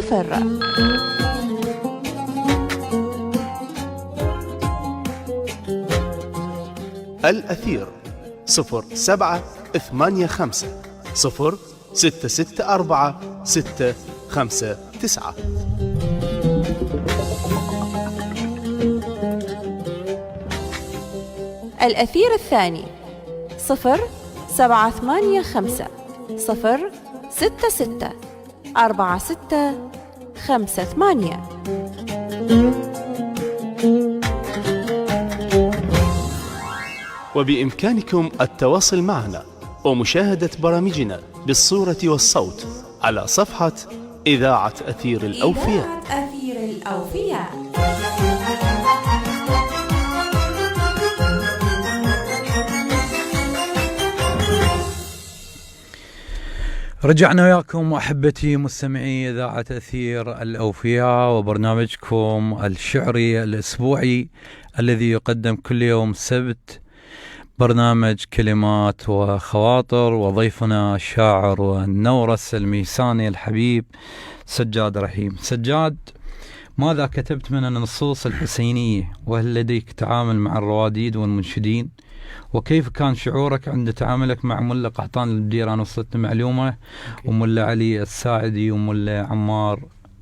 0. الأثير 0785 0664 659. الأثير الثاني 0785 066 4658. وبإمكانكم التواصل معنا ومشاهدة برامجنا بالصورة والصوت على صفحة إذاعة أثير الأوفياء. أثير الأوفياء. رجعنا وياكم أحبتي مستمعي إذاعة أثير الأوفياء وبرنامجكم الشعري الأسبوعي الذي يقدم كل يوم سبت، برنامج كلمات وخواطر، وضيفنا الشاعر والنورس الميساني الحبيب سجاد رحيم. سجاد، ماذا كتبت من النصوص الحسينية؟ وهل لديك تعامل مع الرواديد والمنشدين؟ وكيف كان شعورك عند تعاملك مع ملا قحطان البدير؟ أنا وصلت معلومة وملا علي الساعدي وملا عمار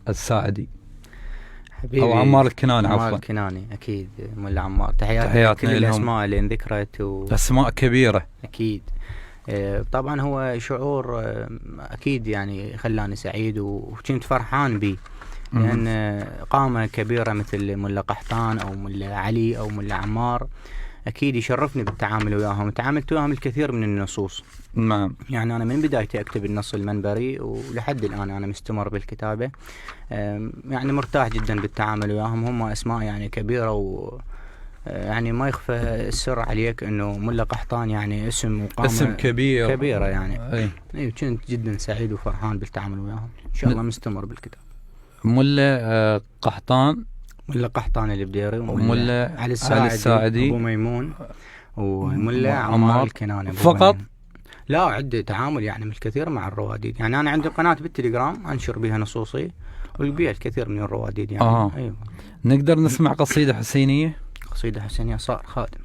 الساعدي حبيبي، أو عمار الكناني. عمار الكناني أكيد، ملا عمار. تحياتنا كل الأسماء اللي انذكرت أسماء كبيرة أكيد. طبعا هو شعور أكيد يعني خلاني سعيد وكنت فرحان به، لأن قامة كبيرة مثل ملا قحطان أو ملا علي أو ملا عمار أكيد يشرفني بالتعامل وياهم. تعاملت وياهم الكثير من النصوص. نعم. يعني أنا من بدايتي أكتب النص المنبري ولحد الآن أنا مستمر بالكتابة. يعني مرتاح جدا بالتعامل وياهم. هم أسماء يعني كبيرة، يعني ما يخفى السر عليك إنه ملا قحطان يعني اسم وقامة اسم كبيرة يعني. أي كنت جدا سعيد وفرحان بالتعامل وياهم. إن شاء الله مستمر بالكتاب. ملا قحطان، ملا قحطان البديري، وملا علي الساعدي، أبو ميمون، وملا عمار الكناني فقط. لا، عندي تعامل يعني من الكثير مع الرواديد. يعني أنا عندي قناة بالتليجرام أنشر بها نصوصي والبيع الكثير من الرواديد يعني. أيوة. نقدر نسمع قصيدة حسينية؟ قصيدة حسينية صار خادم.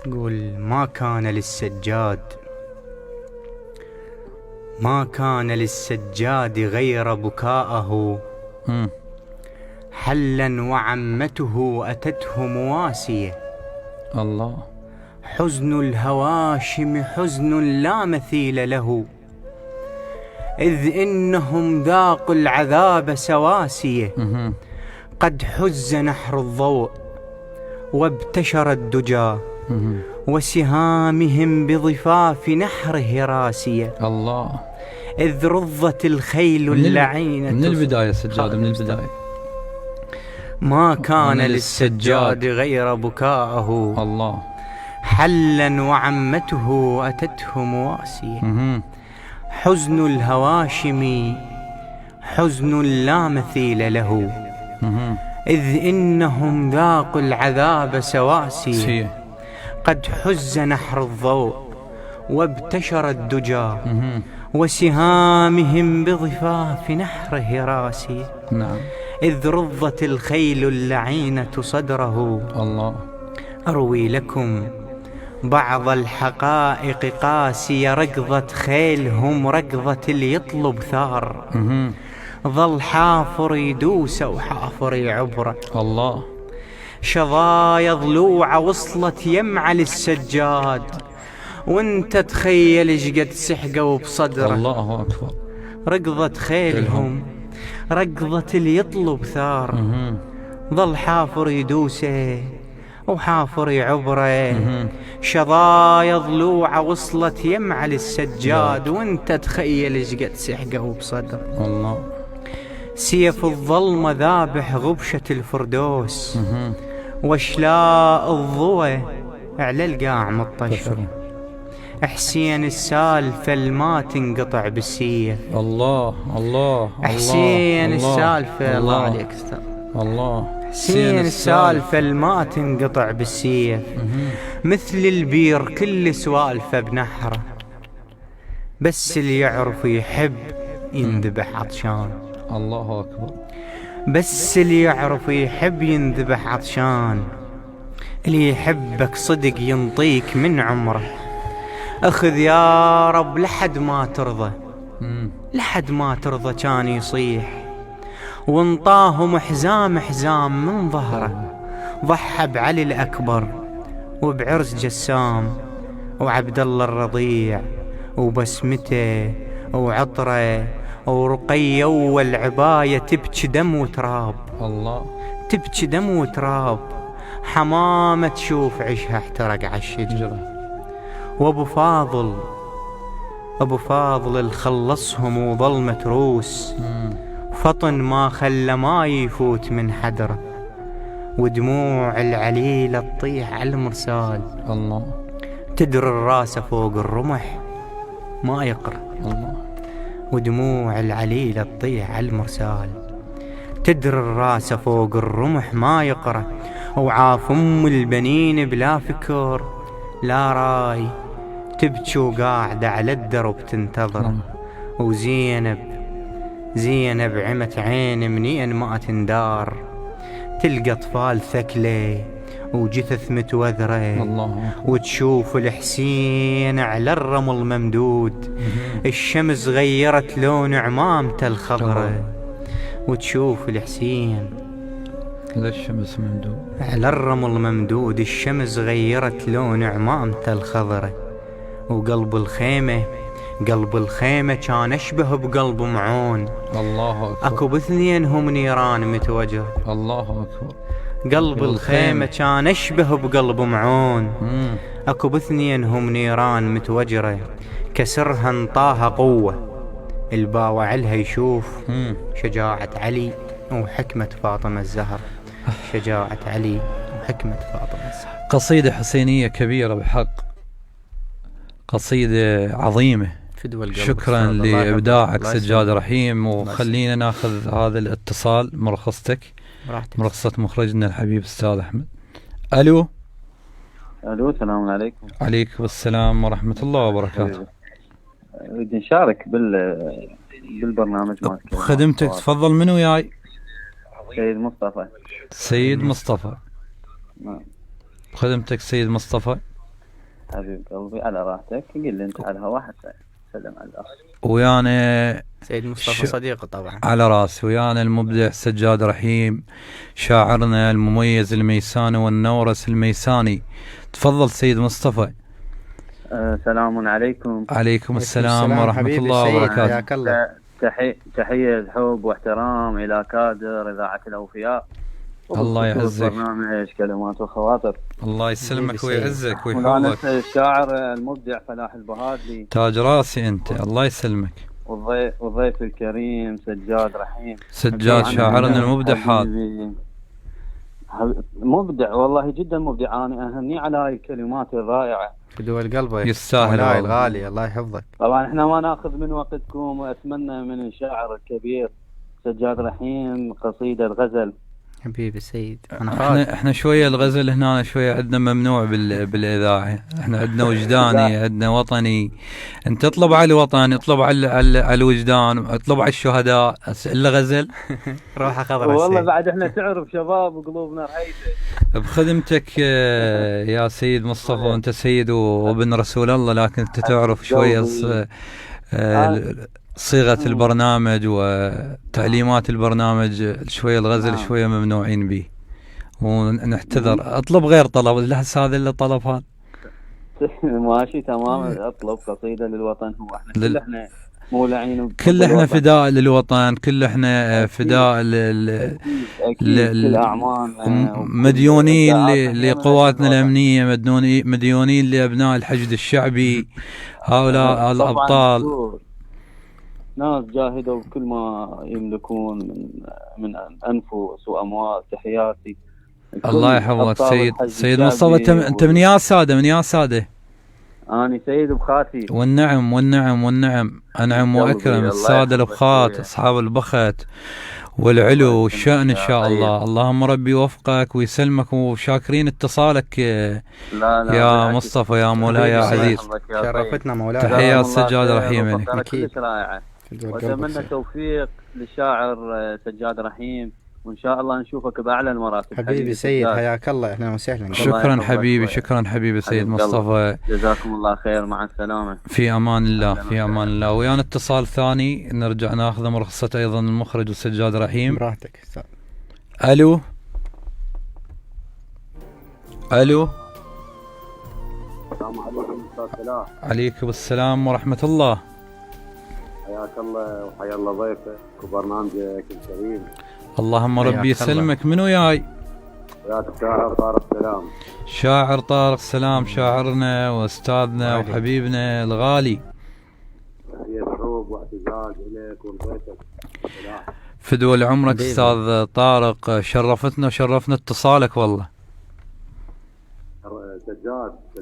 قل ما كان للسجاد غير بكاءه، حلا وعمته أتته مواسية. الله. حزن الهواشم حزن لا مثيل له، إذ إنهم ذاقوا العذاب سواسية. قد حز نحر الضوء وابتشر الدجى، وسهامهم بضفاف نحره راسية. الله. إذ رضت الخيل اللعينة. من البداية سجاد، من البداية. ما كان للسجاد غير بكاءه، الله. حلا وعمته أتته مواسية. حزن الهواشم حزن لا مثيل له، إذ إنهم ذاقوا العذاب سواسية. قد حز نحر الضوء وابتشر الدجى، وسهامهم بضفاف نحره راسي. نعم. إذ رضت الخيل اللعينة صدره. الله. أروي لكم بعض الحقائق قاسية، ركضة خيلهم ركضة اللي يطلب ثار. ظل حافر يدوس وحافر يعبره. الله. شظايا ضلوعه وصلت يمع للسجاد، وانت تخيل ايش قد سحقوا بصدره. الله أكبر. ركضة خيلهم ركضة اللي يطلب ثار. ظل حافر يدوسه وحافر يعبره. شظايا ضلوعه وصلت يمع للسجاد، وانت تخيل ايش قد سحقوا بصدره. الله. سيف الظلمة ذابح غبشة الفردوس، واشلاء الضوى على القاع مطشر. حسين السالفة ما تنقطع بالسيف. الله الله حسين الله السالفة، الله عليك استاذ. الله. حسين السالفة ما تنقطع بالسيف، مثل البير كل سوالفه بنحره، بس اللي يعرف يحب ينذبح عطشان. الله أكبر. بس اللي يعرف يحب ينذبح عطشان، اللي يحبك صدق ينطيك من عمره. اخذ يا رب لحد ما ترضى، لحد ما ترضى كان يصيح، وانطاهم حزام حزام من ظهره. ضحى بعلي الأكبر وبعرس جسام، وعبد الله الرضيع وبسمته وعطره ورقية والعباية تبكي دم وتراب. الله. تبكي دم وتراب، حمامة تشوف عشها احترق عالشجرة. وابو فاضل، ابو فاضل الخلصهم وظل متروس، فطن ما خلى ما يفوت من حدره، ودموع العليلة تطيح على المرسال. الله. تدر الراس فوق الرمح ما يقرأ. الله. ودموع العليلة تطيح على المرسال، تدر الراس فوق الرمح ما يقرأ. وعاف ام البنين بلا فكر لا راي، تبكي وقاعدة على الدرب تنتظر. وزينب، زينب عمت عين منين ما تندار، تلقى اطفال ثكلة وجثث متوذرة. الله. وتشوف الحسين على الرمل ممدود، الشمس غيرت لون عمامته الخضرة. وتشوف الحسين الشمس ممدود على الرمل ممدود، الشمس غيرت لون عمامته الخضرة. وقلب الخيمة، قلب الخيمة كان أشبه بقلب معون. الله أكبر. أكو باثنين هم نيران متوجر. الله أكبر. قلب الخيمة كان أشبه بقلب معون. أكو باثنين هم نيران متوجرة، كسرها انطاها قوة، الباوع علها يشوف. شجاعة علي وحكمة فاطمة الزهر، شجاعة علي وحكمة فاطمة الزهر. قصيدة حسينية كبيرة بحق، قصيدة عظيمة. شكرا لإبداعك سجاد رحيم. وخلينا ناخذ هذا الاتصال مرخصتك، مرخصة مخرجنا الحبيب أستاذ أحمد. ألو. ألو، السلام عليكم. عليكم السلام ورحمة الله وبركاته. ودي نشارك بالبرنامج مالك. خدمتك، تفضل. منو وياي؟ سيد مصطفى. سيد مصطفى. نعم. خدمتك سيد مصطفى. حبيب قلبي على راحتك، قل لي انت على الهواء حتى سلم على الاخ. ويانا سيد مصطفى صديقي طبعا على راسي. ويانا المبدع سجاد رحيم، شاعرنا المميز الميساني والنورس الميساني. تفضل سيد مصطفى. سلام عليكم. عليكم السلام ورحمة الله وبركاته. تحية الحب واحترام إلى كادر إذاعة الأوفياء. الله يعزك. برنامج كلمات وخواطر. الله يسلمك ويعزك ويحفظك. الشاعر المبدع فلاح البهادلي، تاج راسي أنت. الله يسلمك. والضيف الكريم سجاد رحيم. سجاد شاعرنا المبدع هذا. مبدع والله، جدا مبدع. أنا أهني على هاي الكلمات الرائعة. فدوى القلب يستاهل الغالي. الله يحفظك. طبعا احنا ما ناخذ من وقتكم، واتمنى من الشاعر الكبير سجاد رحيم قصيدة الغزل. حبيبي السيد. احنا شويه الغزل هنا شويه عندنا ممنوع بالاذاعه. احنا عندنا وجداني، عندنا وطني. انت اطلب على الوطن، اطلب على الوجدان، اطلب على الشهداء، الا غزل. روحه خضراء. والله بعد احنا تعرف شباب وقلوبنا رهيبه. بخدمتك يا سيد مصطفى، وانت سيد وابن رسول الله، لكن انت تعرف شويه صيغة البرنامج وتعليمات البرنامج، شوية الغزل شوية ممنوعين به، ونحتذر. اطلب غير طلب، لحس هذا اللي طلب هذا. ماشي تمام. اطلب قصيدة للوطن. هو احنا احنا مولعين، كل احنا فداء للوطن، كل احنا فداء مديونين لقواتنا الامنية، مديونين لابناء الحشد الشعبي. هؤلاء الابطال ناس جاهدوا بكل ما يملكون من أنفس وأموال. تحياتي. الله يحفظك سيد مصطفى. انت من يا سادة، من يا سادة. أنا سيد بخاتي. والنعم والنعم والنعم، أنعم وأكرم السادة الأبخات أصحاب البخت والعلو والشأن إن شاء الله. اللهم ربي يوفقك ويسلمك، وشاكرين اتصالك لا يا مصطفى يا مولاي يا عزيز. شرفتنا مولاي. تحيات سجاد رحيم لك. كلش رائعة، وأتمنى التوفيق للشاعر سجاد رحيم، وإن شاء الله نشوفك بأعلى المراتب. حبيبي سيد، حياك الله، أهلا وسهلا. شكرا حبيبي، شكرا حبيبي سيد مصطفى. جزاكم الله خير، مع السلامة. في أمان الله، في أمان الله. ويانا اتصال ثاني نرجع ناخذه مرخصة أيضا المخرج وسجاد رحيم. براحتك. ألو ألو. السلام عليكم أستاذ سلاح. عليكم السلام ورحمة الله. حياك الله وحيا الله ضيفك وبرنامجك الكريم. اللهم ربي يسلمك. من وياي؟ وياك الشاعر طارق سلام. شاعر طارق سلام، شاعرنا واستاذنا وحبيبنا الغالي. تحية حب واعتزاز إليك ولضيفك. فدوى لعمرك استاذ طارق، شرفتنا وشرفنا اتصالك والله.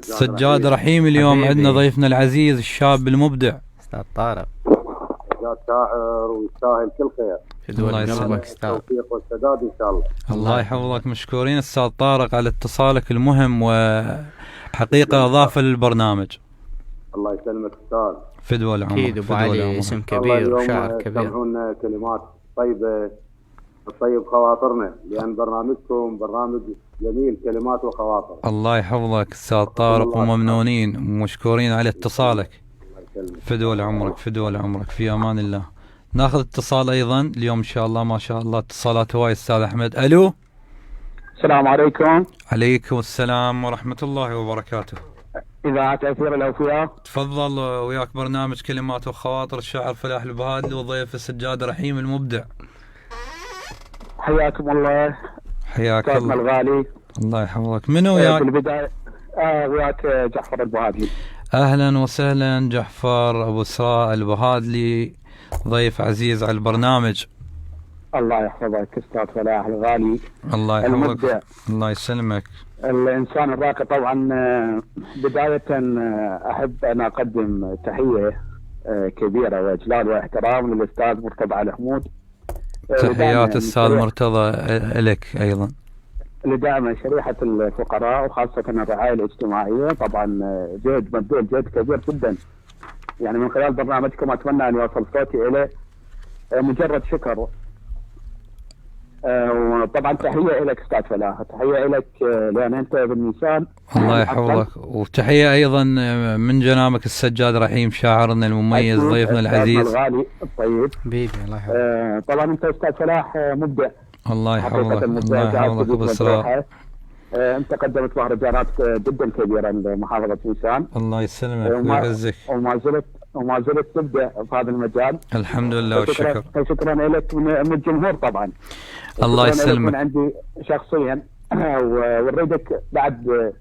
سجاد رحيم اليوم حبيبي. عندنا ضيفنا العزيز الشاب المبدع استاذ طارق. سجاد شاعر ويستاهل كل خير. الله يسلمك. التوفيق والسداد ان شاء الله. الله يحفظك. مشكورين استاذ طارق على اتصالك المهم، وحقيقة اضافة للبرنامج. الله يسلمك استاذ. فدوى العمر. اكيد ابو علي اسم كبير وشاعر كبير. سمعونا كلمات طيبة تطيب خواطرنا، لأن برنامجكم برنامج جميل، كلمات وخواطر. الله يحفظك استاذ طارق، وممنونين ومشكورين على اتصالك. فدوى لعمرك، فدوى لعمرك، في امان الله. ناخذ اتصال ايضا اليوم ان شاء الله، ما شاء الله اتصالات هواي. استاذ احمد. الو. السلام عليكم. عليكم السلام ورحمة الله وبركاته. إذاعة أثير الأوفياء. تفضل، وياك برنامج كلمات وخواطر الشاعر فلاح البهادلي وضيف السجاد رحيم المبدع. حياكم الله. حياك الله الغالي. الله يحفظك. منو وياك؟ في البداية وياك جعفر البهادلي. أهلا وسهلا جعفر أبو سراء البهادلي، ضيف عزيز على البرنامج. الله يحفظك أستاذ فلاح الغالي. الله يحفظك. المبدع. الله يسلمك. الإنسان الراقي. طبعا بداية أحب أن أقدم تحية كبيرة وإجلال واحترام للأستاذ مرتضى الحمود. تحيات الأستاذ مرتضى لك أيضا. لدعم شريحة الفقراء وخاصة الرعاية الاجتماعية. طبعا جهد مبذول، جهد كبير جدا. يعني من خلال برنامجكم أتمنى أن يوصل صوتي إليه. مجرد شكر. وطبعا تحية إليك أستاذ فلاح، تحية إليك لأن أنت بالميزان. الله يحفظك. وتحية أيضا من جنابك السجاد رحيم، شاعرنا المميز، ضيفنا العزيز الغالي الطيب. بيبي الله يحفظك. طبعا أنت أستاذ فلاح مبدع. الله يحفظك. الله يحفظك أبو سراء. أنت قدمت مهرجانات جدا كبيرة لمحافظة ميسان. الله يسلمك ويعزك. وما زلت تبدع في هذا المجال. الحمد لله والشكر. شكرا لك من الجمهور طبعا. الله يسلمك. من عندي شخصيا ونريدك بعد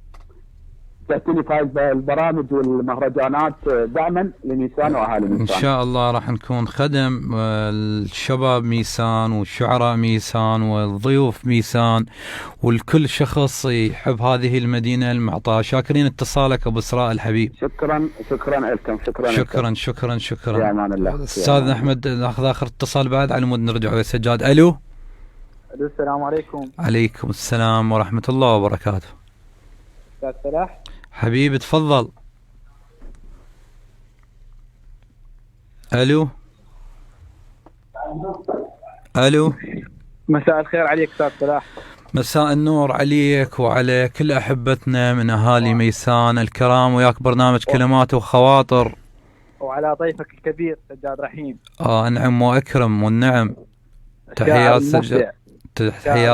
تأتيني في البرامج والمهرجانات دعما لميسان واهالي ميسان. ان شاء الله راح نكون خدم الشباب ميسان والشعراء ميسان والضيوف ميسان والكل شخص يحب هذه المدينة المعطاء. شاكرين اتصالك ابو سراء الحبيب. شكرا لكم. شكرا. يا امان الله. استاذ احمد ناخذ اخر اتصال بعد على مود نرجع ويا سجاد. الو. السلام عليكم. عليكم السلام ورحمة الله وبركاته. استاذ فلاح حبيبي تفضل. الو. مساء الخير عليك استاذ فلاح. مساء النور عليك وعلى كل احبتنا من اهالي ميسان الكرام، وياك برنامج كلمات وخواطر، وعلى ضيفك الكبير سجاد رحيم. انعم واكرم والنعم. تحيات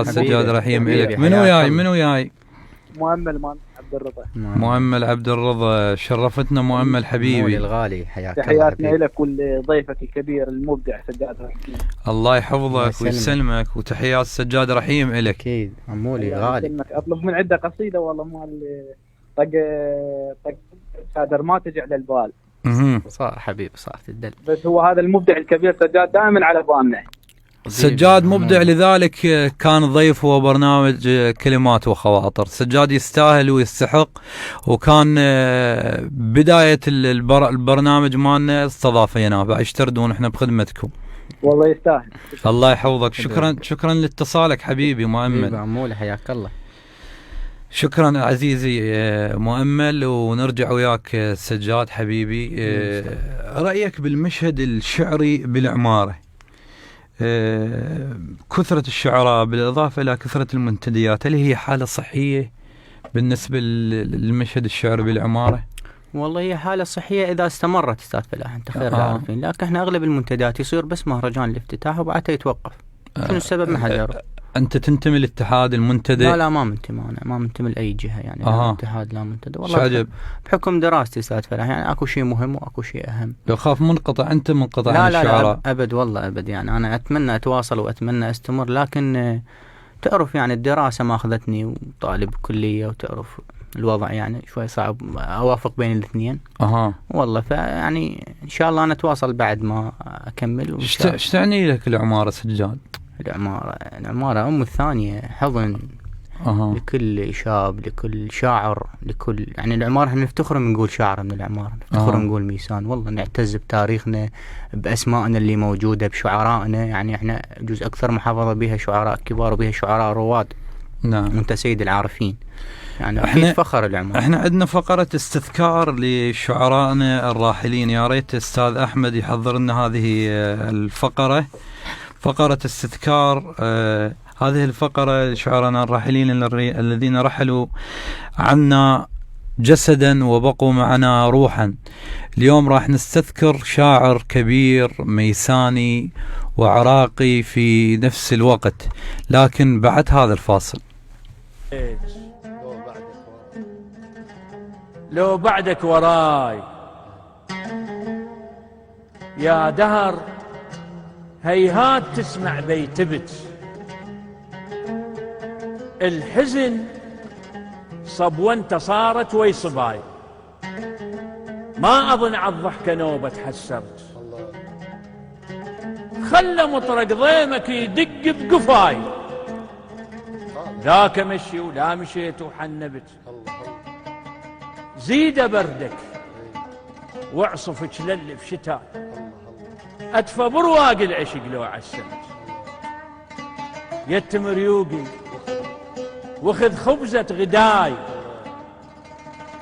سجاد رحيم لك. من وياي؟ مؤمل عبد الرضا. مؤمل عبد الرضا، شرفتنا مؤمل حبيبي الغالي. حياك الله. تحياتنا لك ولضيفك الكبير المبدع سجاد رحيم. الله يحفظك ويسلمك، وتحيات سجاد رحيم لك. اكيد عمولي غالي. اطلب من عنده قصيده والله مال طق صادر ما تجي على البال. صار حبيبي، صارت الدل. بس هو هذا المبدع الكبير سجاد دائما على بالنا. سجاد مبدع، لذلك كان ضيف وبرنامج كلمات وخواطر. سجاد يستاهل ويستحق، وكان بداية البرنامج مالنا استضافيناه، بعد ونحن بخدمتكم. والله يستاهل. الله يحفظك. شكرا لاتصالك حبيبي مؤمل. عمول حياك الله. شكرا عزيزي مؤمل، ونرجع وياك سجاد حبيبي. رأيك بالمشهد الشعري بالعمارة، كثرة الشعراء بالإضافة إلى كثرة المنتديات، هل هي حالة صحية بالنسبة للمشهد الشعري بالعمارة؟ والله هي حالة صحية إذا استمرت أستاذ فلاح، أنت خير عارفين، لكن احنا أغلب المنتديات يصير بس مهرجان الافتتاح وبعدها يتوقف. شنو السبب؟ ما حد يعرف. أنت تنتمي للاتحاد المنتدى؟ لا ما منتمي، أنا ما منتمي لأي جهة يعني. لا اتحاد لا منتدى والله. شعجب. بحكم دراستي أستاذ فلاح، يعني أكو شيء مهم وأكو شيء أهم. يخاف منقطع، أنت منقطع عن الشعراء؟ لا أبد والله أبد، يعني أنا أتمنى أتواصل وأتمنى أستمر، لكن تعرف يعني الدراسة ما أخذتني، وطالب كلية، وتعرف الوضع يعني شوي صعب أوافق بين الاثنين. والله فيعني إن شاء الله أنا أتواصل بعد ما أكمل. ايش تعني لك العمارة سجاد؟ العمارة أم الثانية، حضن لكل شاب، لكل شاعر، لكل يعني العمارة احنا نفتخر نقول شاعر من العمارة، نفتخر نقول ميسان، والله نعتز بتاريخنا، بأسمائنا اللي موجودة، بشعرائنا. يعني احنا جزء أكثر محافظة بها شعراء كبار وبها شعراء رواد. نعم. وانت سيد العارفين، يعني احنا فخر العمارة. احنا عندنا فقرة استذكار لشعرائنا الراحلين، يا ريت استاذ احمد يحضر لنا هذه الفقرة، فقرة استذكار. هذه الفقرة شعراءنا الراحلين الذين رحلوا عنا جسدا وبقوا معنا روحا. اليوم راح نستذكر شاعر كبير ميساني وعراقي في نفس الوقت، لكن بعد هذا الفاصل. لو بعدك وراي يا دهر، هيهات تسمع بيتبت، الحزن صب وانت صارت ويصباي، ما أظن عالضحكة نوبة تحسرت، خلى مطرق ضيمك يدق بقفاي، ذاك مشي ولا مشيت وحنبت، زيد بردك واعصف تشلل في شتاء، أدفى برواق العشق لو عسمت، يتم ريوقي وخذ خبزة غداي،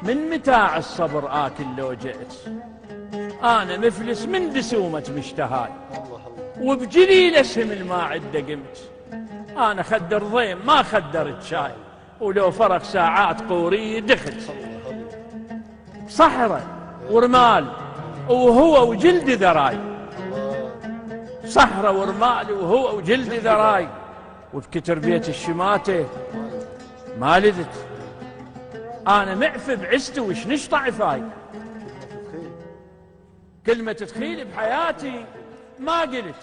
من متاع الصبر آكل لو جئت، أنا مفلس من دسومة مشتهاي، وبجليل اسهم الماعدة قمت، أنا خدر ضيم ما خدرت شاي، ولو فرق ساعات قوري دخلت، صحرة ورمال وهو وجلد ذراي، صحرة ورمال وهو وجلد ذراي، وبكتر بيت الشماتة ما لذت، أنا معف بعزتي وش نشطع فاي، كلمة تخيل بحياتي ما قلت،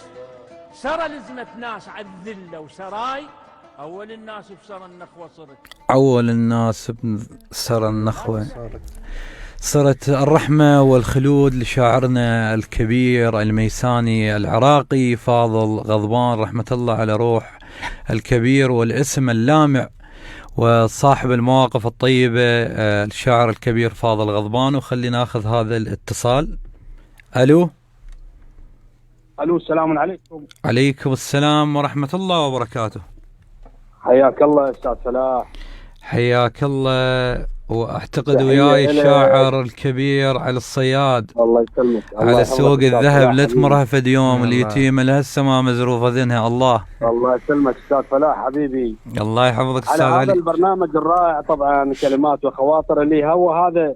سرى لزمة ناس عالذلة وسراي، أول الناس بسرى النخوة صرت، أول الناس بسرى النخوة صرت. الرحمة والخلود لشاعرنا الكبير الميساني العراقي فاضل غضبان، رحمة الله على روح الكبير والاسم اللامع وصاحب المواقف الطيبة الشاعر الكبير فاضل غضبان. وخلينا ناخذ هذا الاتصال. الو السلام عليكم. عليكم السلام ورحمة الله وبركاته. حياك الله استاذ فلاح. حياك الله. واعتقد وياي الشاعر الكبير علي الصياد. الله يسلمك. على سوق الذهب لا تمرها فد يوم، اليتيمة لهسه ما مزروفة ذنها. الله يسلمك استاذ فلاح حبيبي. الله يحفظك استاذ علي. على هذا البرنامج الرائع طبعا كلمات وخواطر اللي هو هذا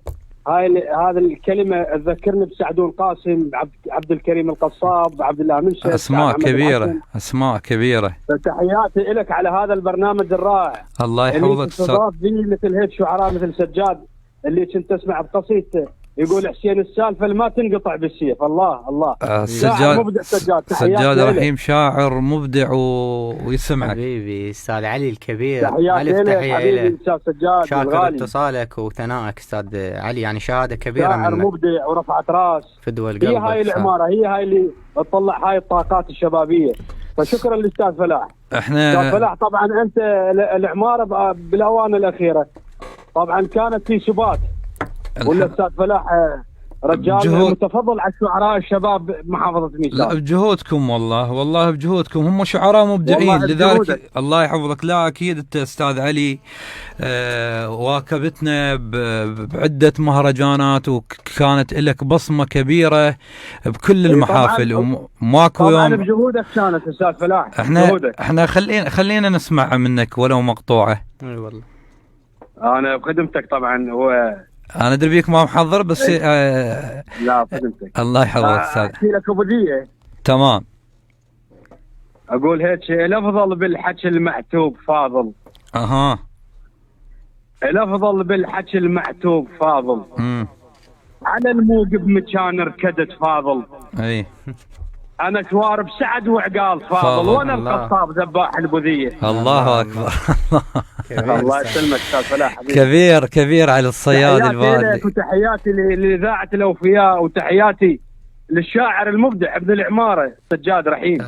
الكلمة تذكرني بسعدون قاسم، عبد الكريم القصاب، عبد الله منشد، أسماء كبيرة. تحياتي لك على هذا البرنامج الرائع. الله يحفظك استاذ. مثل هيك شعراء مثل سجاد اللي كنت اسمع بقصيدته يقول حسين السالفة ما تنقطع بالسيف. الله سجاد رحيم شاعر مبدع ويسمعك حبيبي استاذ علي الكبير. تحياتي لك حبيبي استاذ سجاد. شاكر اتصالك وثنائك استاذ علي، يعني شهادة كبيرة شاعر منك، مبدع ورفعت راس فدوى القلب. هي هاي العمارة، هي هاي اللي تطلع هاي الطاقات الشبابية. فشكرا للاستاذ فلاح. استاذ احنا فلاح طبعا انت العماره بالاوان الاخيره طبعا كانت في سبات، والاستاذ فلاح رجال متفضل على الشعراء الشباب بمحافظه ميسان. لا بجهودكم والله بجهودكم، هم شعراء مبدعين لذلك الله يحفظك. لا اكيد انت استاذ علي واكبتنا بعده مهرجانات وكانت لك بصمه كبيره بكل المحافل وماكو يوم. طبعا بجهودك كانت استاذ فلاح. احنا خلينا نسمع منك ولو مقطوعه. اي والله انا بخدمتك طبعا. انا ادري بيك ما محضر بس لا خدمتك. الله يحفظك استاذ. احكي لك ابوديه. تمام. اقول هيك الافضل بالحكي المعتوب فاضل. اها. الافضل بالحكي المعتوب فاضل. على الموقب مكان ركدت فاضل. اي. انا شوارب سعد وعقال فاضل وانا القصاب ذباح البوذيه. الله اكبر. الله يسلمك استاذ فلاح. كبير على الصياد البادي. وتحياتي لاذاعه الاوفياء وتحياتي للشاعر المبدع ابن العماره سجاد رحيم.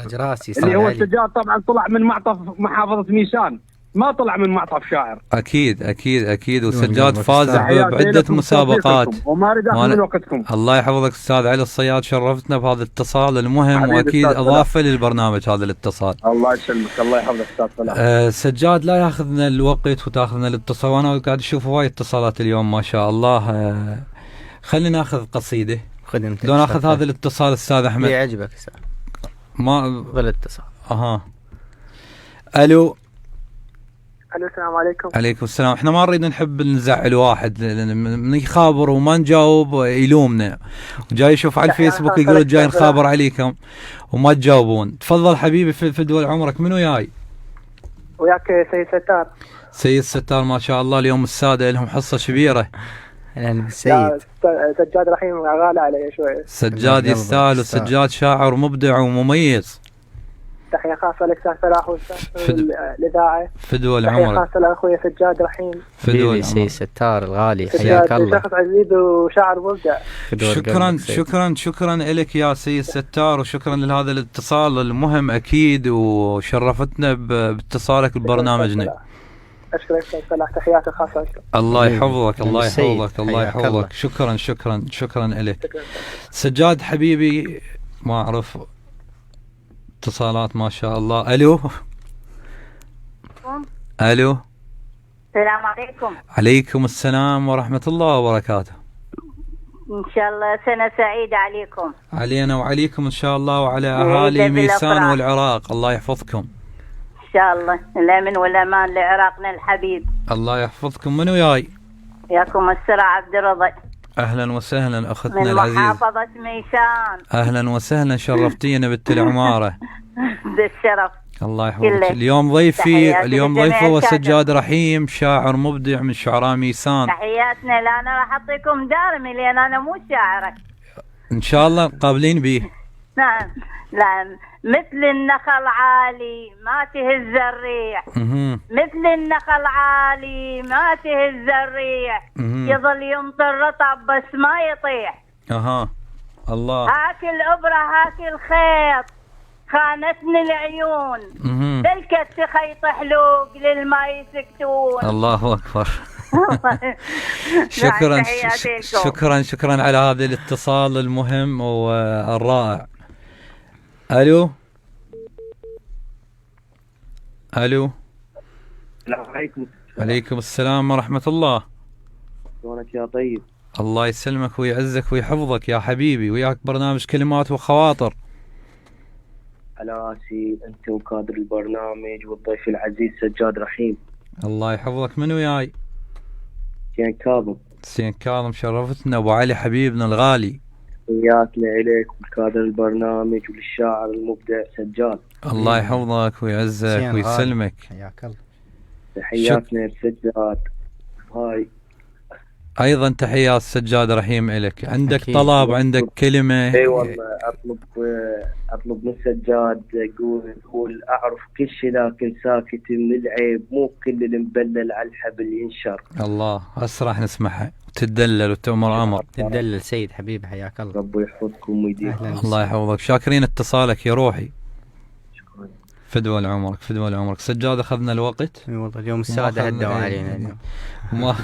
اللي هو سجاد طبعا طلع من معطف محافظه ميسان، ما طلع من معطف شاعر. اكيد وسجاد فاز بعده مسابقات. وما اريد اخذ من وقتكم. الله يحفظك استاذ علي الصياد، شرفتنا بهذا الاتصال المهم واكيد اضافه للبرنامج هذا الاتصال. الله يسلمك. الله يحفظك استاذ فلاح. سجاد لا ياخذنا الوقت وتاخذنا الاتصال، وانا قاعد اشوف هواي اتصالات اليوم ما شاء الله. خلينا ناخذ قصيده. خدمتك. لو ناخذ هذا الاتصال استاذ احمد. اللي يعجبك استاذ. ما غير الاتصال. الو. السلام عليكم. عليكم السلام. احنا ما نريد نحب نزعل واحد من يخابر وما نجاوب يلومنا، وجاي يشوف على الفيسبوك يقول جاي نخابر عليكم وما تجاوبون. تفضل حبيبي في دول عمرك. منو جاي؟ وياك سيد ستار. سيد ستار ما شاء الله اليوم السادة لهم حصة كبيرة. اهلا بالسيد. سجاد رحيم غالي علي شوي. سجاد يستاهل، وسجاد شاعر مبدع ومميز. تحية خاصة لك فلاح والإذاعة. فدوى العمر. تحية خاصة لأخوي سجاد رحيم. فدوى العمر. سيد ستار الغالي حياك الله. شخص عزيز وشاعر مبدع. شكرا لك يا سيد ستار، وشكرا لهذا الاتصال المهم أكيد، وشرفتنا باتصالك ببرنامجنا. أشكرك فلاح. تحياتي خاصة لك. الله يحفظك. الله يحفظك. شكرا لك سجاد حبيبي. ما أعرف اتصالات ما شاء الله. الو. السلام عليكم. عليكم السلام ورحمة الله وبركاته. ان شاء الله سنة سعيدة عليكم. علينا وعليكم ان شاء الله، وعلى اهالي ميسان والعراق. الله يحفظكم. ان شاء الله الامن والامان لعراقنا الحبيب. الله يحفظكم. منو جاي؟ ياكم السرع عبد الرضا. اهلا وسهلا اختنا من العزيزة. محافظة ميسان. اهلا وسهلا، شرفتينا بنت العمارة. بالشرف. الله يحفظك. اليوم ضيفي هو سجاد رحيم، شاعر مبدع من شعراء ميسان. تحياتنا. لا انا راح اعطيكم دارمي لان انا مو شاعرة. ان شاء الله قابلين به. نعم. لا مثل النخل عالي ما تهز الريح. مثل النخل عالي ما تهز الريح. يظل يمطر رطب بس ما يطيح. الله. هاك الابره هاك الخيط خانتني العيون. بالكت خيط حلوق للما يسكتون. الله اكبر. شكرا على هذا الاتصال المهم والرائع. الو. السلام عليكم. عليكم السلام ورحمة الله. شلونك يا طيب؟ الله يسلمك ويعزك ويحفظك يا حبيبي، وياك برنامج كلمات وخواطر. على راسي انت وكادر البرنامج والضيف العزيز سجاد رحيم. الله يحفظك. منو جاي؟ سين كاظم شرفتنا. ابو علي حبيبنا الغالي. تحياتنا اليك وكادر البرنامج وللشاعر المبدع سجاد. الله يحفظك ويعزك ويسلمك. حياك الله. تحياتنا لسجاد. هاي ايضا تحيات سجاد رحيم لك. عندك طلب، عندك كلمه؟ اي والله اطلب من سجاد. يقول اعرف كل شيء لكن ساكت من العيب، مو كل المبلل على الحبل ينشر. الله هسه راح نسمعها. تدلل وتؤمر امر. تدلل سيد حبيبي حياك الله. ربي يحفظكم ويديمكم. الله يحفظك. شاكرين اتصالك يا روحي. شكرا. فدوى لعمرك فدوى لعمرك. سجاد أخذنا الوقت. والله اليوم السادة هدوا علينا اليوم. ما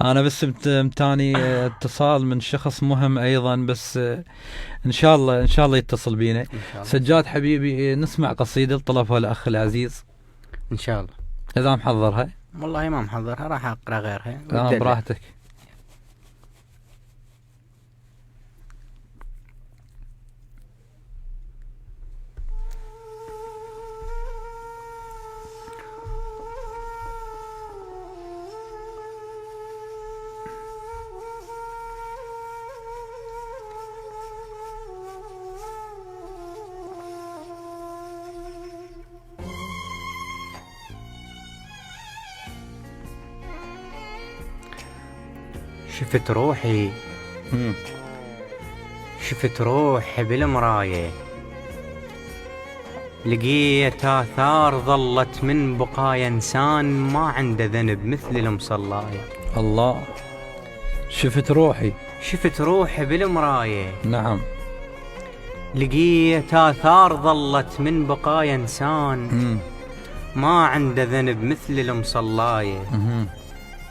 أنا بس متاني اتصال من شخص مهم أيضا، بس إن شاء الله يتصل بينا. سجاد حبيبي نسمع قصيدة طلبها الأخ العزيز إن شاء الله. إذا محضرها؟ والله ما محضرها، راح أقرأ غيرها. براحتك. شفت روحي شفت روحي بالمراية، لقيت آثار ظلت من بقايا إنسان ما عنده ذنب مثل المصلاية. الله. شفت روحي بالمراية. نعم. لقيت آثار ظلت من بقايا إنسان ما عنده ذنب مثل المصلاية.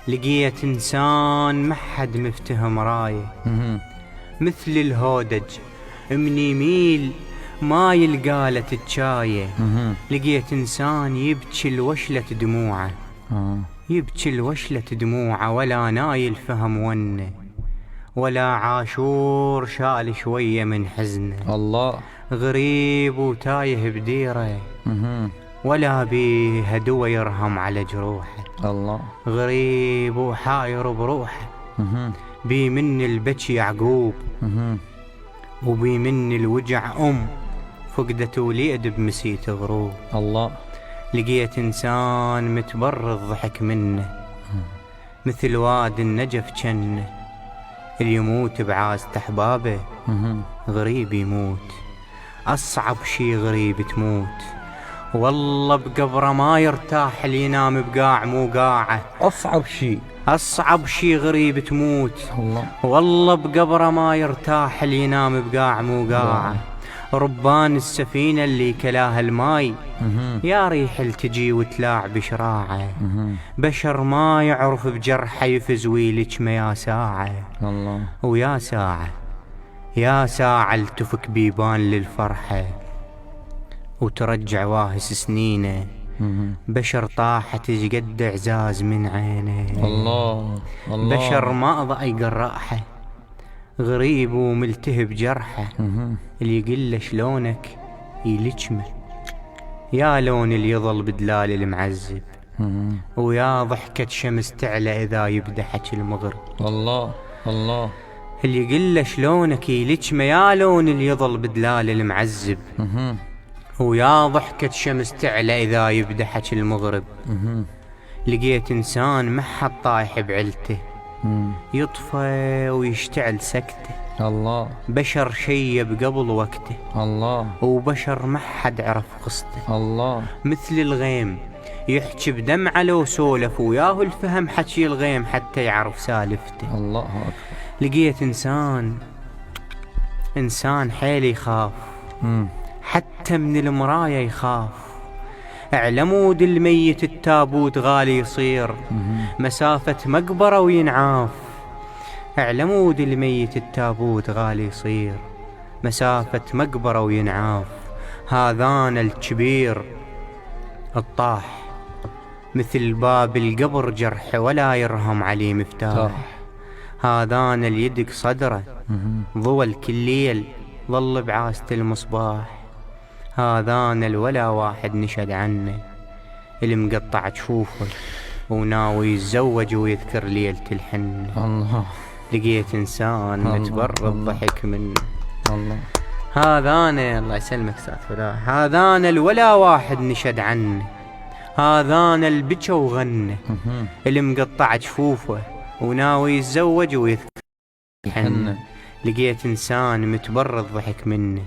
لقيت إنسان محد مفتهم راية، مثل الهودج من يميل ما يلقى له تتشاية. لقيت إنسان يبكي الوشلة دموعه، يبكي الوشلة دموعه، ولا نايل فهم ونه، ولا عاشور شال شوية من حزنه. الله. غريب وتايه بديره، ولا بيه هدوى يرهم على جروحه. الله. غريب وحاير بروحه، بي من البكي يعقوب، وبي من الوجع فقدت وليد بمسيت غروب. الله. لقيت إنسان متبرد ضحك منه، مثل واد النجف جنه، اللي يموت بعازة أحبابه. غريب يموت، أصعب شي غريب تموت، والله بقبره ما يرتاح، اللي ينام بقاع مو قاعه. أصعب شي غريب تموت. الله. والله بقبره ما يرتاح، اللي ينام بقاع مو قاعه. ربان السفينة اللي كلاها الماي، يا ريح التجي وتلاع بشراعه. بشر ما يعرف بجرحه يفز ويلك ما يا ساعة. الله. ويا ساعة يا ساعة التفك بيبان للفرحة، وترجع واهس سنينه. بشر طاحت قد اعزاز من عينه. الله. الله. بشر ما ضايق الراحة، غريب وملتهب جرحه. اللي يقله شلونك يلجمه، يا لون اللي يظل بدلال المعذب، ويا ضحكة شمس تعلى إذا يبدحك المغرب. الله. الله. اللي يقله شلونك يلجمه، يا لون اللي يظل بدلال المعذب، ويا ضحكة شمس تعلى إذا يبدحك المغرب. لقيت إنسان ما حد طايح بعلته، يطفى ويشتعل سكته. الله. بشر شيب قبل وقته. الله. وبشر ما حد عرف قصته. الله. مثل الغيم يحكي بدمعه لو سولف، وياه الفهم حكي الغيم حتى يعرف سالفته. الله أكبر. لقيت إنسان حيل يخاف، حتى من المراية يخاف. اعلمود الميت التابوت غالي يصير، مسافة مقبرة وينعاف. اعلمود الميت التابوت غالي يصير، مسافة مقبرة وينعاف. هذان الكبير الطاح، مثل باب القبر جرح ولا يرهم عليه مفتاح. هذان اليدق صدره، ضوى الكليل ظل بعاسة المصباح. هذان الولا واحد نشد عنه، اللي مقطع جفوفه وناوي يتزوج ويذكر ليلة الحنة. الله. لقيت إنسان متبرد ضحك منه. الله. هذان الله يسلمك استاذ فلاح، هذان الولا واحد نشد عنه، هذان البكى وغنى، اللي مقطع جفوفه وناوي يتزوج ويذكر الحنة. لقيت إنسان متبرد ضحك منه،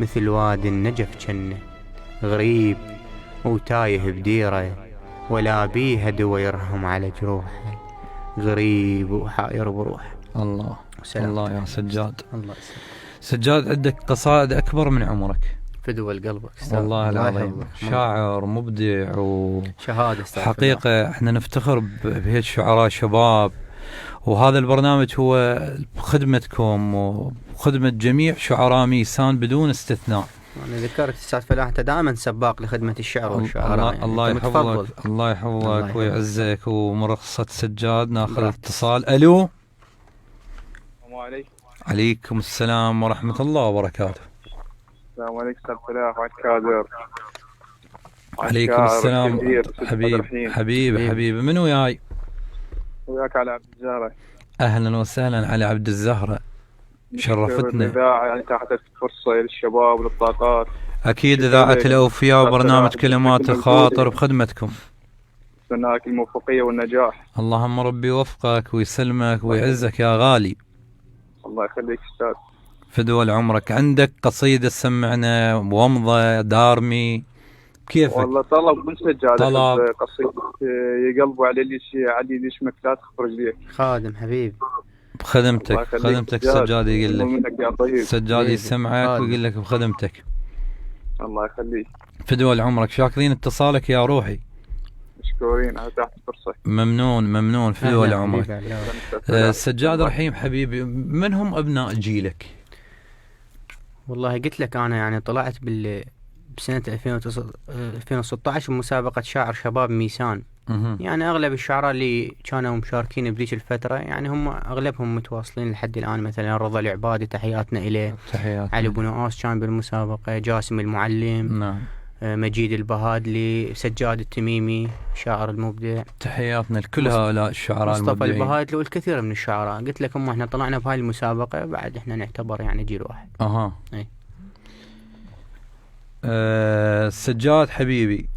مثل واد النجف جنه. غريب وتايه بديره، ولا بيه دوا يرهم على جروحه. غريب وحائر بروحه. الله. وسلام. الله يا سجاد. الله يسلمك. سجاد عندك قصائد أكبر من عمرك. فدوى قلبك والله العظيم شاعر مبدع شهادة حقيقة احنا نفتخر بهيك شعراء شباب، وهذا البرنامج هو بخدمتكم وخدمة جميع شعراء ميسان بدون استثناء. أنا ذكرت أستاذ فلاح أنت دائما سباق لخدمة الشعر والشعراء. يعني الله يحفظك الله يحفظك ويعزك. ومرخصة سجاد ناخذ اتصال. ألو. السلام عليكم. عليكم السلام ورحمة الله وبركاته. السلام عليكم أستاذ فلاح وعلى الكادر. عليكم السلام حبيبي من وياي؟ وياك على عبد الزهرة. أهلا وسهلا على عبد الزهرة، شرفتنا. الإذاعة يعني تحت فرصة للشباب وللطاقات. أكيد إذاعة الأوفياء وبرنامج كلمات الخاطر بخدمتكم. أتمنى لك الموفقية والنجاح. اللهم ربي يوفقك ويسلمك ويعزك يا غالي. الله يخليك أستاذ. فدوى عمرك. عندك قصيدة سمعنا ومضة دارمي كيفك؟ والله طلب من سجاد. طلب قصيدة يقلبوا على اللي يشمك لا تخفر رجليك. خادم حبيب بخدمتك سجاد يقول لك. سجاد يسمعك ويقول لك بخدمتك. الله يخليك. فدوى عمرك، شاكرين اتصالك يا روحي. مشكورين على تحت فرصة. ممنون فدوى عمرك. سجاد رحيم حبيبي، من هم أبناء جيلك؟ والله قلت لك أنا يعني طلعت بسنة 2016 بمسابقة شاعر شباب ميسان. يعني أغلب الشعراء اللي كانوا مشاركين بذيك الفترة يعني هم أغلبهم متواصلين لحد الآن. مثلا رضا العبادي تحياتنا إليه. علي بن نواس كان بالمسابقة. جاسم المعلم. نعم. مجيد البهادلي. سجاد التميمي شاعر المبدع. تحياتنا لكل هؤلاء الشعراء المبدعين. مصطفى البهادلي والكثير من الشعراء. قلت لكم احنا طلعنا بهاي المسابقة بعد احنا نعتبر يعني جيل واحد. سجاد حبيبي،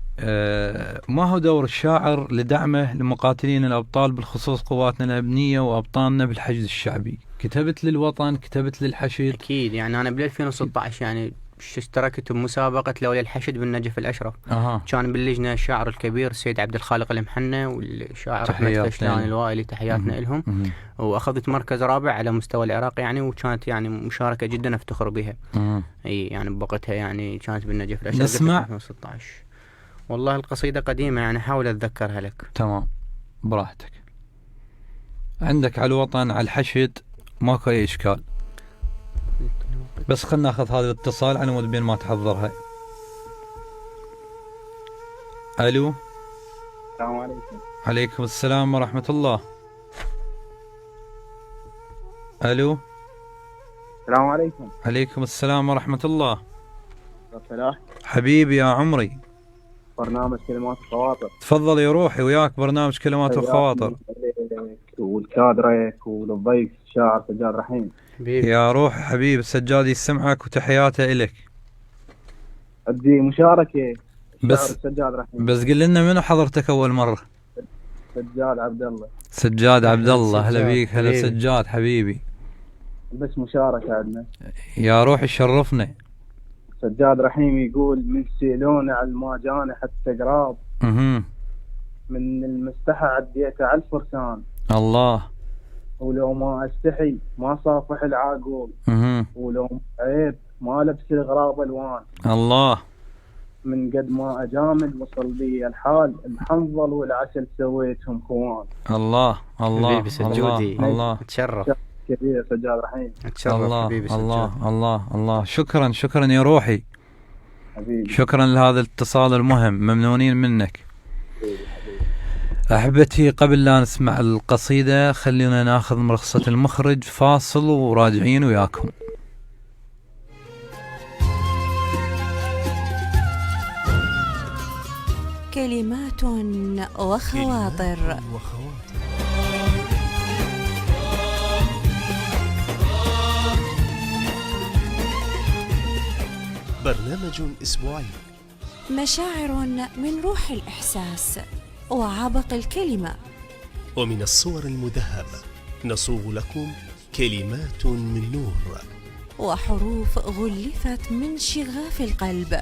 ما هو دور الشاعر لدعمه لمقاتلين الأبطال بالخصوص قواتنا الأمنية وأبطالنا بالحشد الشعبي؟ كتبت للوطن، كتبت للحشد. أكيد يعني أنا بال 2016 يعني اشتركت بمسابقة لولا الحشد بالنجف الأشرف. كان باللجنة الشاعر الكبير السيد عبد الخالق المحنة والشاعر أحمد فشلان الوائلي تحياتنا لهم. وأخذت مركز رابع على مستوى العراق يعني، وكانت يعني مشاركة جدا أفتخر بها. أي يعني بوقتها يعني كانت بالنجف الأشرف. نسمع 2016. والله القصيدة قديمة يعني حاول أتذكرها لك. تمام براحتك. عندك على الوطن على الحشد ماكو أي إشكال، بس خلنا ناخذ هذا الاتصال على مود بين ما تحضرها. الو. السلام عليكم. عليكم السلام ورحمة الله. الو. السلام عليكم. عليكم السلام ورحمة الله. فلاح حبيبي يا عمري. برنامج كلمات الخواطر. تفضل يا روحي، وياك برنامج كلمات الخواطر. والكادرك وللضيف الشاعر سجاد رحيم. يا روح حبيب سجاد يسمعك وتحياته إلك. أدي مشاركة بس سجاد رحيم. بس قل لنا منو حضرتك أول مرة؟ سجاد عبد الله. سجاد عبد الله، هلا بيك. هلا سجاد حبيبي. بس مشاركة عندنا. يا روحي شرفنا. سجاد رحيم يقول من سيلون على الماجانة حتى قراب. من المستحى عديت على الفرسان. الله. ولو ما استحي ما صافح العاقول. ولو عيب ما لبس الغراب الوان. الله. من قد ما اجامل وصل بي الحال الحنظل والعسل سويتهم خوان. الله الله حبيبي سجودي. الله تشرف كبير سجاد رحيم. الله الله الله الله. شكرا يا روحي حبيبي. شكرا لهذا الاتصال المهم، ممنونين منك. أحبتي قبل لا نسمع القصيدة خلينا ناخذ مرخصة المخرج، فاصل وراجعين وياكم. كلمات وخواطر. برنامج أسبوعي، مشاعر من روح الإحساس وعبق الكلمة، ومن الصور المذهبة نصوغ لكم كلمات من نور وحروف غلفت من شغاف القلب.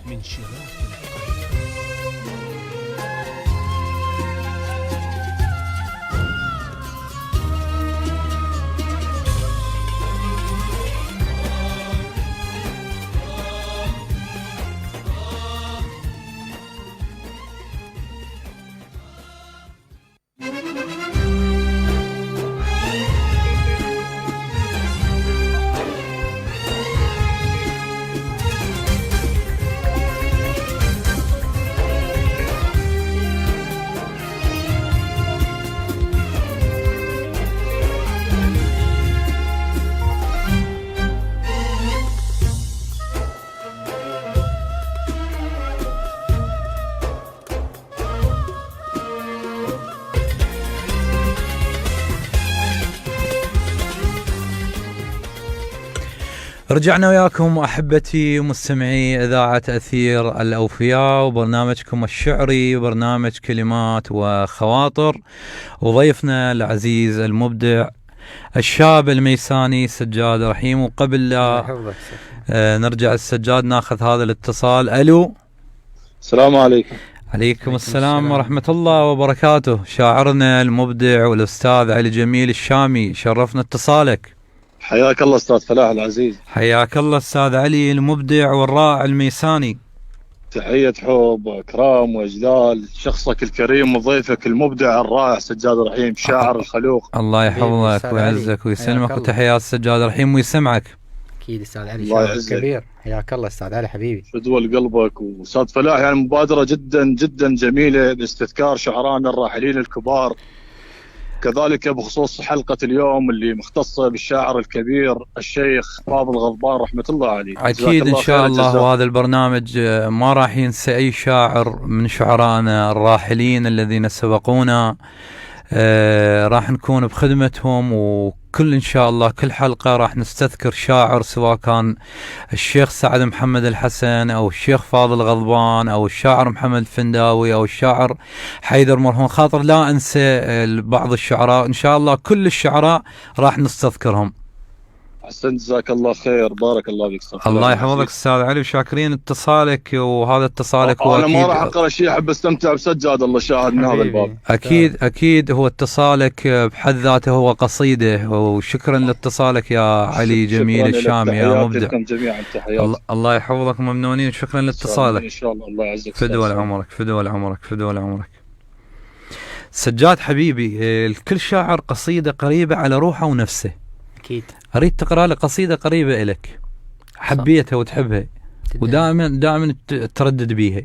رجعنا وياكم أحبتي مستمعي إذاعة أثير الأوفياء وبرنامجكم الشعري وبرنامج كلمات وخواطر، وضيفنا العزيز المبدع الشاب الميساني سجاد رحيم. وقبل لا نرجع السجاد ناخذ هذا الاتصال. ألو، السلام عليكم. عليكم السلام ورحمة الله وبركاته. شاعرنا المبدع والأستاذ علي جميل الشامي، شرفنا اتصالك. حياك الله أستاذ فلاح العزيز. حياك الله أستاذ علي المبدع والرائع الميساني. تحية حب وإكرام وإجلال شخصك الكريم وضيفك المبدع الرائع سجاد رحيم، شاعر الخلوق. الله يحفظك ويعزك ويسلمك، وتحيات سجاد رحيم ويسمعك. أكيد أستاذ علي، شاعر كبير. حياك الله أستاذ علي حبيبي. فدوى قلبك. وأستاذ فلاح يعني مبادرة جدا جدا جميلة لاستذكار شعرانا الراحلين الكبار، كذلك بخصوص حلقة اليوم اللي مختصة بالشاعر الكبير الشيخ فاضل غضبان رحمة الله عليه. أكيد إن شاء الله. وهذا البرنامج ما راح ينسى أي شاعر من شعرائنا الراحلين الذين سبقونا، راح نكون بخدمتهم، وكل إن شاء الله كل حلقة راح نستذكر شاعر، سواء كان الشيخ سعد محمد الحسن أو الشيخ فاضل غضبان أو الشاعر محمد الفنداوي أو الشاعر حيدر مرهون خاطر. لا أنسى بعض الشعراء، إن شاء الله كل الشعراء راح نستذكرهم. أحسن، جزاك الله خير، بارك الله فيك. الله يحفظك أستاذ علي، وشاكرين اتصالك. وهذا اتصالك هو أنا ما راح أقرأ شيء، أحب أستمتع بسجاد، الله شاهد من هذا الباب. أكيد هو اتصالك بحد ذاته هو قصيدة، وشكرا لاتصالك يا علي جميل الشامي يا مبدع. جميعا تحياتي. الله يحفظك، ممنونين، شكرا لاتصالك. إن شاء الله، الله يعزك. فدوى لعمرك، فدوى لعمرك، فدوى لعمرك. سجاد حبيبي، الكل شاعر قصيدة قريبة على روحه ونفسه. أكيد. أريد تقرأ لي قصيدة قريبة إلك، حبيتها وتحبها ودائما تردد بيها.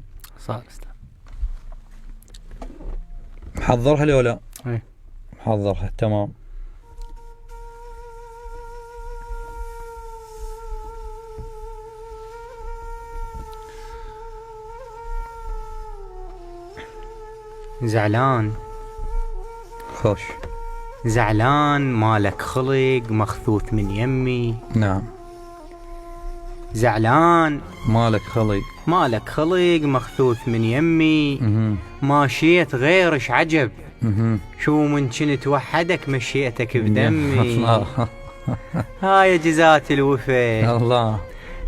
صار محضرها لي ولا؟ ايه محضرها. تمام. زعلان خوش، زعلان مالك خلق مخثوث من يمي. نعم. زعلان مالك خلق مخثوث من يمي. ماشيت غيرش عجب. شو من كنت وحدك مشيتك بدمي. هاي جزات الوفا. الله.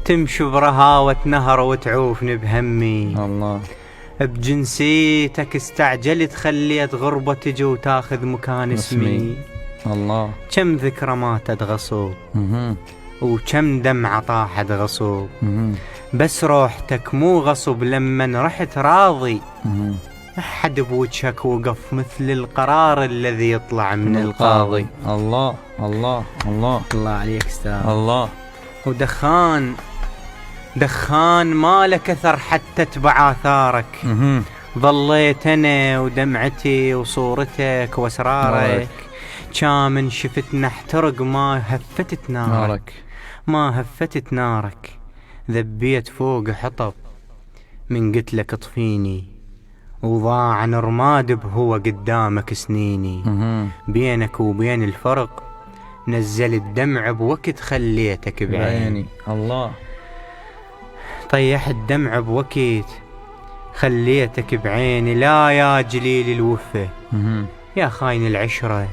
تمشي برهاوة نهر وتعوفني بهمي. الله. بجنسيتك استعجلت خليت غربة تجي وتاخذ مكان اسمي. الله. كم ذكرى ماتت غصوب وكم دمعة طاحت غصوب. بس روحتك مو غصب لما رحت راضي. أحد بوجهك وقف مثل القرار الذي يطلع من القاضي. الله الله الله الله عليك استاذ. الله. دخان ما لك أثر حتى تبع آثارك. ظليت أنا ودمعتي وصورتك وأسرارك. كامن شفتنا احترق ما هفتت نارك. ذبيت فوق حطب من قتلك اطفيني. وضاع عن رماد بهو قدامك سنيني. بينك وبين الفرق نزلت دمع بوقت خليتك بعيني. الله. طيح الدمع بوقت خليتك بعيني. لا يا جليل الوفا يا خاين العشرة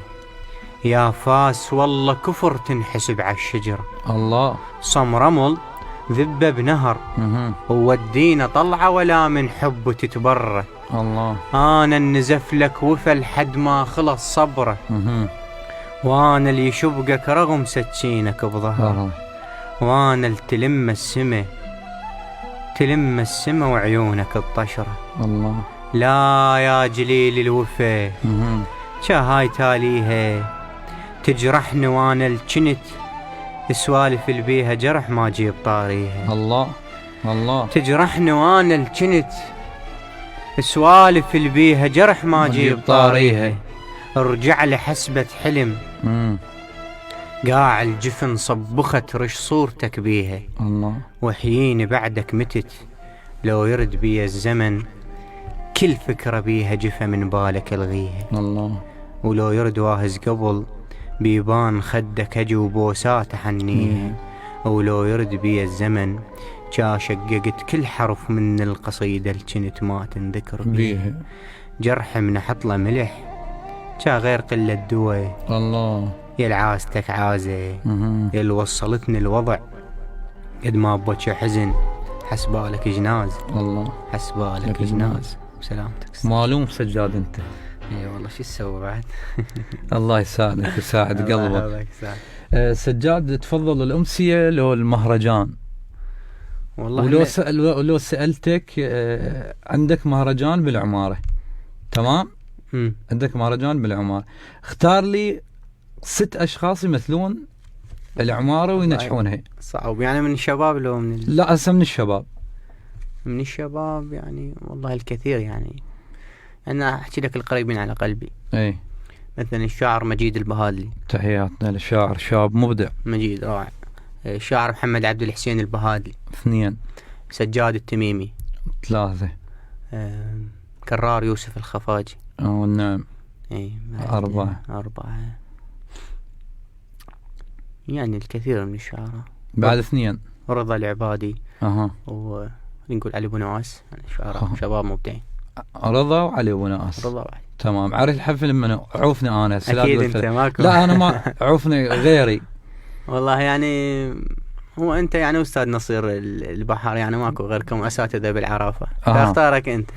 يا فاس والله كفر تنحسب على الشجرة. الله. صم رمل ذبة بنهر وودينا طلعة ولا من حب تتبرى. الله. أنا النزف لك وفا لحد ما خلص صبره. وأنا اللي يشبقك رغم سكينك بظهره. وأنا اللي تلم السما وعيونك الطشرة. الله. لا يا جليل الوفا هاي تاليها تجرحني وانا الجنت السوالف اللي بيها جرح ما جيب طاريها. الله. الله. تجرحني وانا الجنت السوالف اللي بيها جرح ما جيب طاريها. ارجع لي حسبة حلم قاع الجفن صبخت رش صورتك بيها. الله. وحييني بعدك متت لو يرد بي الزمن كل فكرة بيها جفة من بالك الغيها. الله. ولو يرد واهز قبل بيبان خدك اجي وبوسات حنيها. ولو يرد بي الزمن جا شققت كل حرف من القصيدة الجنت ما تنذكر بيها. جرح من حطله ملح جا غير قلة دواء. الله يا العاستك عازة يا اللي وصلتني الوضع قد ما بوجه حزن حسبالك جناز. الله حسبالك جناز بسلامتك. معلوم سجاد انت. اي والله شو تسوي بعد. الله يساعدك ويساعد قلبك. سجاد تفضل الأمسية لو المهرجان؟ والله ولو سألتك عندك مهرجان بالعمارة تمام؟ عندك مهرجان بالعمارة، اختار لي 6 أشخاص يمثلون العمارة وينجحونها. صعب يعني من الشباب لو من لا هسه من الشباب. من الشباب يعني والله الكثير يعني أنا أحكي لك القريبين على قلبي. أي مثلا الشاعر مجيد البهادلي، تحياتنا للشاعر، شاب مبدع مجيد رائع. الشاعر محمد عبد الحسين البهادلي 2. سجاد التميمي 3. كرار يوسف الخفاجي نعم 4. يعني الكثير من الشعراء. بعد 2 رضا العبادي ونقول علي بو نواس يعني شعراء شباب مبدعين. رضا وعلي بو نواس تمام. عارف الحفل لما عوفني انا اكيد انت ماكو. لا انا ما عوفني غيري والله يعني هو انت يعني استاذ نصير البحر يعني ماكو غيركم اساتذه بالعرافه فاختارك انت.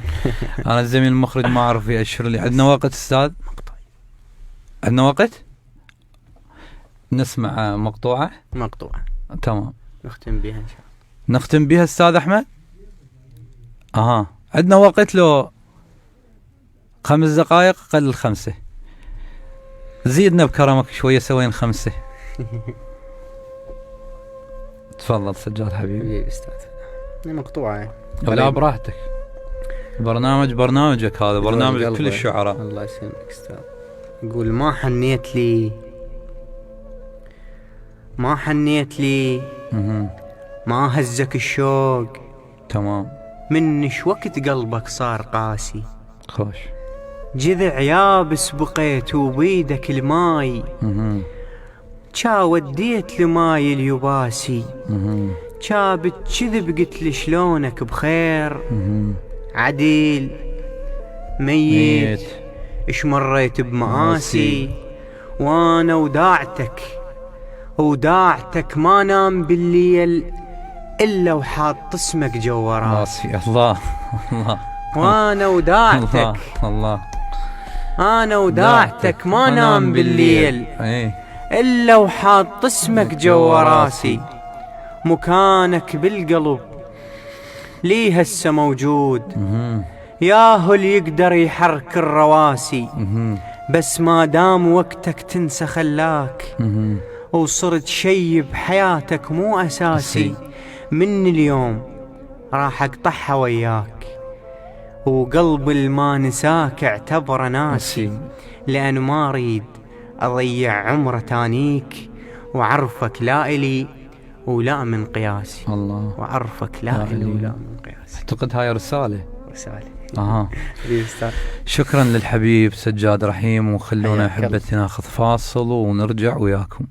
انا الزميل المخرج ما اعرف يأشر لي. عندنا وقت استاذ؟ عندنا وقت نسمع مقطوعه تمام نختم بها ان شاء الله. نختم بها استاذ احمد. عندنا وقت لو 5 دقائق قل 5 زيدنا بكرمك شويه سوين 5. تفضل سجاد حبيبي. استاذ مقطوعه لا براحتك. برنامجك هذا برنامج كل الشعراء. الله يسلمك استاذ. يقول ما حنيت لي ما هزك الشوق تمام منش وقت قلبك صار قاسي. خوش جذع يابس بقيت وبيدك الماي جا وديت لماي اليباسي جا بتكذب قلت لي شلونك بخير عديل ميت اش مريت بمآسي وانا وداعتك ما نام بالليل الا وحاط اسمك جوا راسي. الله وانا وداعتك الله انا وداعتك ما نام بالليل الا وحاط اسمك جوا راسي. مكانك بالقلب ليه هسه موجود ياهو اللي يقدر يحرك الرواسي. بس ما دام وقتك تنسى خلاك وصرت شي بحياتك مو اساسي. من اليوم راح اقطعها وياك وقلب الما نساك اعتبره ناسي. لأن ما أريد أضيع عمره تانيك وعرفك لا إلي ولا من قياسي. الله وعرفك لا إلي ولا من قياسي. أعتقد هاي رسالة. شكرا للحبيب سجاد رحيم. وخلونا أحبتي ناخذ فاصل ونرجع وياكم.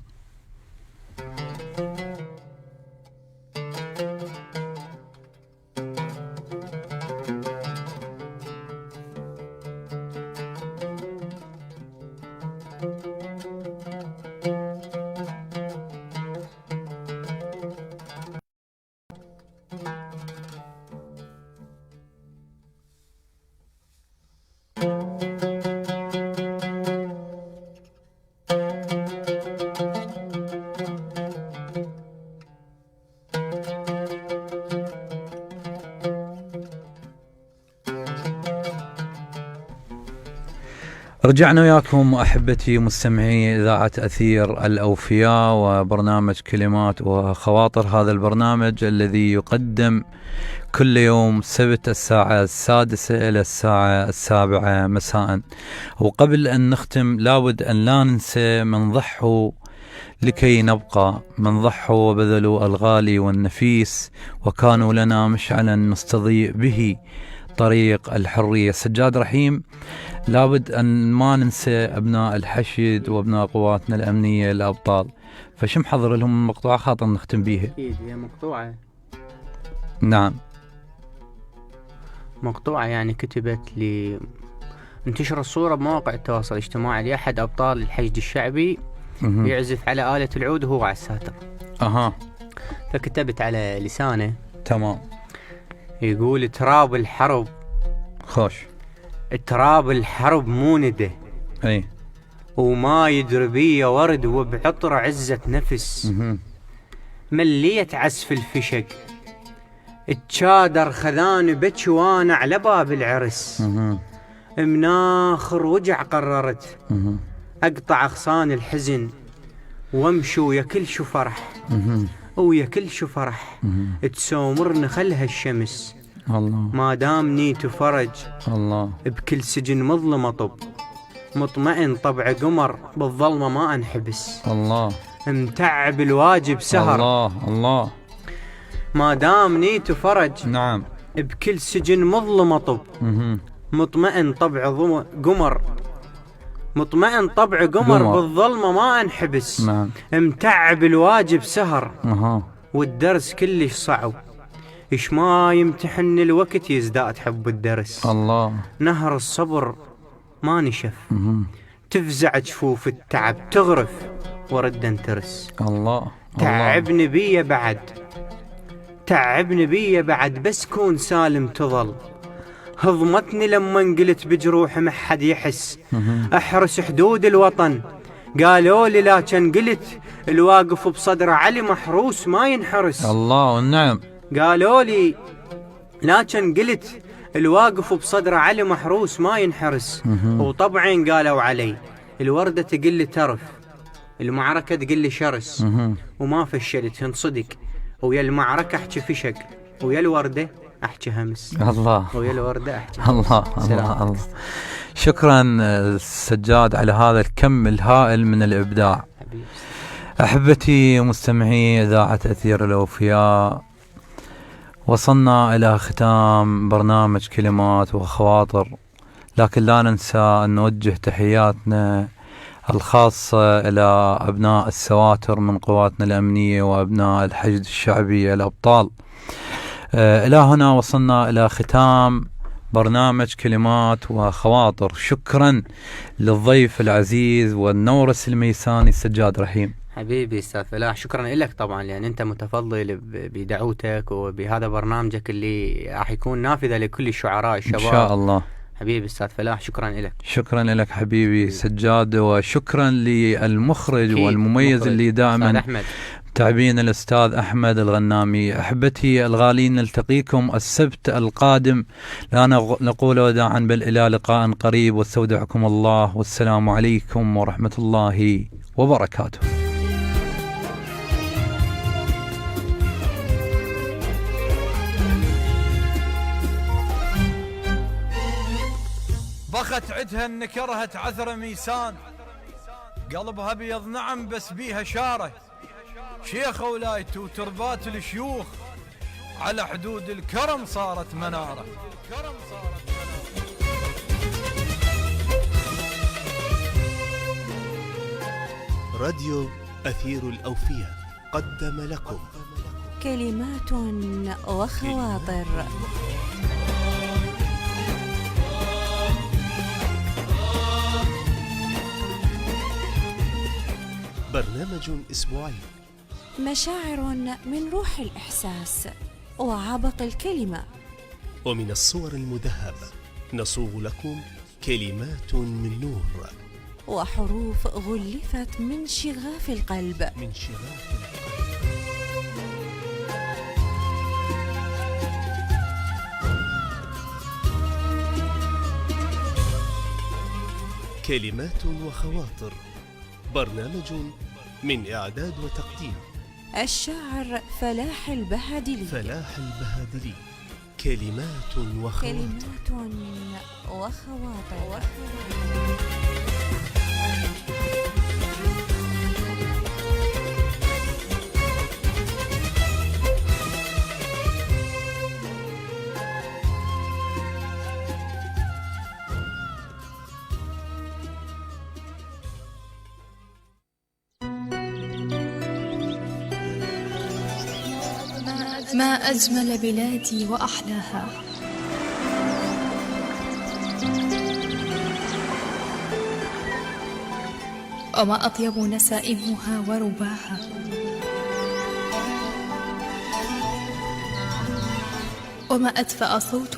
رجعنا وياكم أحبتي مستمعي إذاعة أثير الأوفياء وبرنامج كلمات وخواطر. هذا البرنامج الذي يقدم كل يوم سبت الساعة 6 إلى الساعة 7 مساء. وقبل أن نختم لابد أن لا ننسى من ضحوا لكي نبقى، من ضحوا وبذلوا الغالي والنفيس وكانوا لنا مشعلا نستضيء به طريق الحرية. سجاد رحيم لابد أن ما ننسى أبناء الحشد وأبناء قواتنا الأمنية الأبطال. فشو محضر لهم المقطوعة خاطر نختم بيها؟ أكيد هي مقطوعة. نعم مقطوعة يعني كتبت لي انتشر الصورة بمواقع التواصل الاجتماعي لأحد أبطال الحشد الشعبي يعزف على آلة العود وهو على الساتر. فكتبت على لسانه. تمام. يقول تراب الحرب خوش، تراب الحرب مو ندى اي وما يدري بيه ورد وبعطر عزة نفس مليت عزف الفشق التشادر خذاني بتش وانا على باب العرس من آخر وجع قررت أقطع أغصان الحزن وامشي ويا كل شو فرح ويا كل شو فرح تسومرن خلها الشمس الله ما دام نيت فرج الله بكل سجن مظلم أطب مطمئن طبع قمر بالظلمة ما أنحبس الله متعب الواجب سهر الله الله ما دام نيت فرج نعم بكل سجن مظلم أطب مطمئن طبع قمر مطمئن طبع قمر بالظلمة ما أنحبس نعم متعب الواجب سهر والدرس كلش صعب إيش ما يمتحن الوقت يزداد حب الدرس الله نهر الصبر ما نشف تفزع جفوف التعب تغرف ورد انترس الله تعبني بيه بعد تعبني بيه بعد بس كون سالم تظل هضمتني لما قلت بجروح ما حد يحس احرس حدود الوطن قالوا لي لكن قلت الواقف بصدر علي محروس ما ينحرس الله والنعم قالوا لي لكن قلت الواقف بصدر علي محروس ما ينحرس وطبعا قالوا علي الوردة تقل لي ترف المعركة تقل لي شرس وما فشلت صدق ويا المعركة احكي فشق ويا الوردة احكي همس الله ويا الوردة احكي الله الله الله. شكرا السجاد على هذا الكم الهائل من الإبداع. أحبتي مستمعي إذاعة أثير الأوفياء، وصلنا إلى ختام برنامج كلمات وخواطر، لكن لا ننسى أن نوجه تحياتنا الخاصة إلى أبناء السواتر من قواتنا الأمنية وأبناء الحشد الشعبي الأبطال. إلى هنا وصلنا إلى ختام برنامج كلمات وخواطر. شكرا للضيف العزيز والنورس الميساني السجاد رحيم. حبيبي استاذ فلاح، شكرا لك طبعا لان انت متفضل بدعوتك وبهذا برنامجك اللي راح يكون نافذه لكل الشعراء الشباب ان شاء الله. حبيبي استاذ فلاح شكرا لك. شكرا لك حبيبي سجاد، وشكرا للمخرج والمميز اللي دائما تعبين الأستاذ أحمد الغنامي. أحبتي الغالين، نلتقيكم السبت القادم، لا نقول وداعا بل إلى لقاء قريب، واستودعكم الله، والسلام عليكم ورحمة الله وبركاته. بخت عدها ان كرهت عثر ميسان، قلبها بيض نعم بس بيها شاره، شيخ ولايته وتربات الشيوخ على حدود الكرم صارت مناره. راديو أثير الأوفياء قدم لكم كلمات وخواطر. برنامج أسبوعي، مشاعر من روح الإحساس وعبق الكلمة، ومن الصور المذهبة نصوغ لكم كلمات من نور، وحروف غلفت من شغاف القلب. كلمات وخواطر، برنامج من إعداد وتقديم الشاعر فلاح البهادلي. كلمات وخواطر. كلمات وخواطر. ما أجمل بلادي وأحلاها، وما أطيب نسائمها ورباها، وما أدفأ صوت